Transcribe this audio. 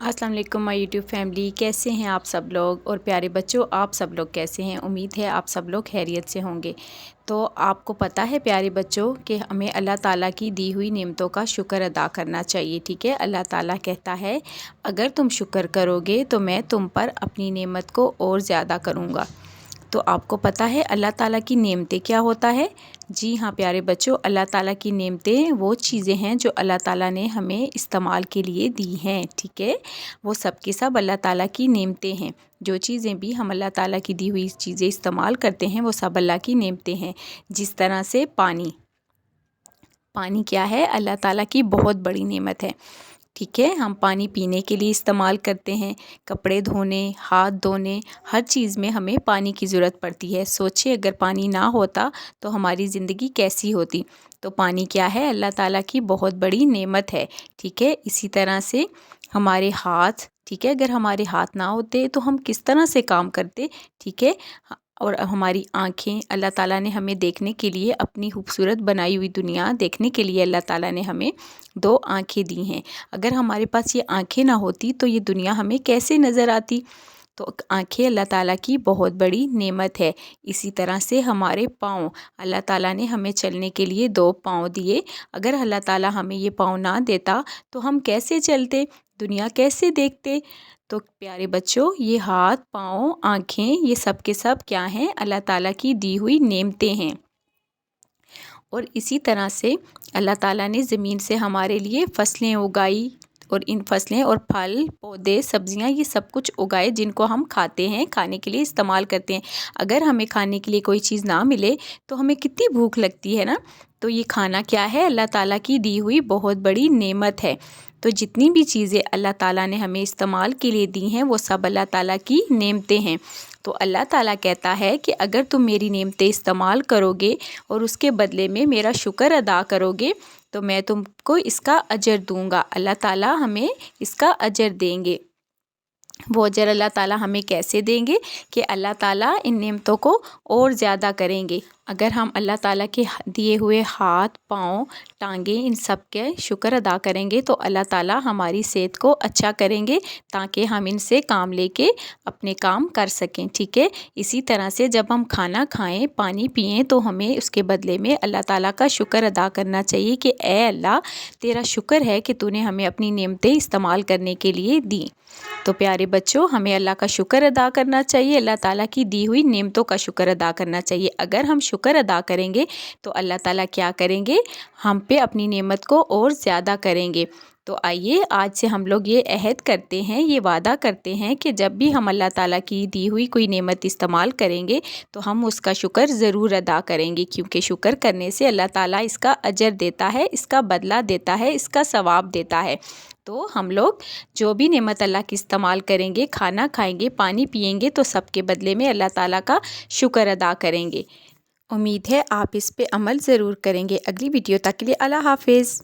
अस्सलाम वालेकुम my YouTube family, कैसे हैं आप सब लोग। और प्यारे बच्चों, आप सब लोग कैसे हैं। उम्मीद है आप सब लोग खैरियत से होंगे। तो आपको पता है प्यारे बच्चों कि हमें अल्लाह ताला की दी हुई नेमतों का शुक्र अदा करना चाहिए। ठीक है, अल्लाह ताला कहता है अगर तुम शुक्र करोगे तो मैं तुम पर अपनी नेमत को और ज़्यादा करूँगा। तो आपको पता है अल्लाह ताला की नेमतें क्या होता है। जी हाँ प्यारे बच्चों, अल्लाह ताला की नेमतें वो चीज़ें हैं जो अल्लाह ताला ने हमें इस्तेमाल के लिए दी हैं। ठीक है, वो सब के सब अल्लाह ताला की नेमतें हैं। जो चीज़ें भी हम अल्लाह ताला की दी हुई चीज़ें इस्तेमाल करते हैं वो सब अल्लाह की नेमतें हैं। जिस तरह से पानी क्या है, अल्लाह ताला की बहुत बड़ी नेमत है। ठीक है, हम पानी पीने के लिए इस्तेमाल करते हैं, कपड़े धोने, हाथ धोने, हर चीज़ में हमें पानी की ज़रूरत पड़ती है। सोचिए अगर पानी ना होता तो हमारी ज़िंदगी कैसी होती। तो पानी क्या है, अल्लाह ताला की बहुत बड़ी नेमत है। ठीक है, इसी तरह से हमारे हाथ, ठीक है, अगर हमारे हाथ ना होते तो हम किस तरह से काम करते। ठीक है, और हमारी आँखें, अल्लाह ताला ने हमें देखने के लिए अपनी खूबसूरत बनाई हुई दुनिया देखने के लिए अल्लाह ताला ने हमें 2 आँखें दी हैं। अगर हमारे पास ये आँखें ना होती तो ये दुनिया हमें कैसे नज़र आती। तो आँखें अल्लाह ताला की बहुत बड़ी नेमत है। इसी तरह से हमारे पाँव, अल्लाह ताला ने हमें चलने के लिए 2 पाँव दिए। अगर अल्लाह ताला हमें ये पाँव ना देता तो हम कैसे चलते, दुनिया कैसे देखते। तो प्यारे बच्चों, ये हाथ, पाँव, आँखें, ये सब के सब क्या हैं, अल्लाह ताला की दी हुई नेमतें हैं। और इसी तरह से अल्लाह ताला ने ज़मीन से हमारे लिए फसलें उगाई और इन फसलें और फल, पौधे, सब्जियां, ये सब कुछ उगाए जिनको हम खाते हैं, खाने के लिए इस्तेमाल करते हैं। अगर हमें खाने के लिए कोई चीज़ ना मिले तो हमें कितनी भूख लगती है ना। तो ये खाना क्या है, अल्लाह ताला की दी हुई बहुत बड़ी नेमत है। तो जितनी भी चीज़ें अल्लाह ताला ने हमें इस्तेमाल के लिए दी हैं वो सब अल्लाह ताला की नेमतें हैं। तो अल्लाह ताला कहता है कि अगर तुम मेरी नेमतें इस्तेमाल करोगे और उसके बदले में मेरा शुक्र अदा करोगे तो मैं तुमको इसका अजर दूंगा। अल्लाह ताला हमें इसका अजर देंगे। वो अजर अल्लाह ताला हमें कैसे देंगे कि अल्लाह ताला इन नेमतों को और ज़्यादा करेंगे। अगर हम अल्लाह ताला के दिए हुए हाथ, पाँव, टांगे, इन सब के शुक्र अदा करेंगे तो अल्लाह ताला हमारी सेहत को अच्छा करेंगे ताकि हम इनसे काम लेके अपने काम कर सकें। ठीक है, इसी तरह से जब हम खाना खाएं, पानी पिएं तो हमें उसके बदले में अल्लाह ताला का शुक्र अदा करना चाहिए कि ए अल्लाह, तेरा शुक्र है कि तूने हमें अपनी नेमतें इस्तेमाल करने के लिए दी। तो प्यारे बच्चों, हमें अल्लाह का शुक्र अदा करना चाहिए, अल्लाह ताला की दी हुई नेमतों का शुक्र अदा करना चाहिए। अगर हम शुक्र अदा करेंगे तो अल्लाह ताला क्या करेंगे, हम पे अपनी नेमत को और ज़्यादा करेंगे। तो आइए आज से हम लोग ये अहद करते हैं, ये वादा करते हैं कि जब भी हम अल्लाह ताला की दी हुई कोई नेमत इस्तेमाल करेंगे तो हम उसका शुक्र ज़रूर अदा करेंगे, क्योंकि शुक्र करने से अल्लाह ताला इसका अजर देता है, इसका बदला देता है, इसका सवाब देता है। तो हम लोग जो भी नेमत अल्लाह की इस्तेमाल करेंगे, खाना खाएंगे, पानी पिएंगे तो सबके बदले में अल्लाह ताला का शुक्र अदा करेंगे। उम्मीद है आप इस पे अमल ज़रूर करेंगे। अगली वीडियो तक के लिए अल्लाह हाफिज़।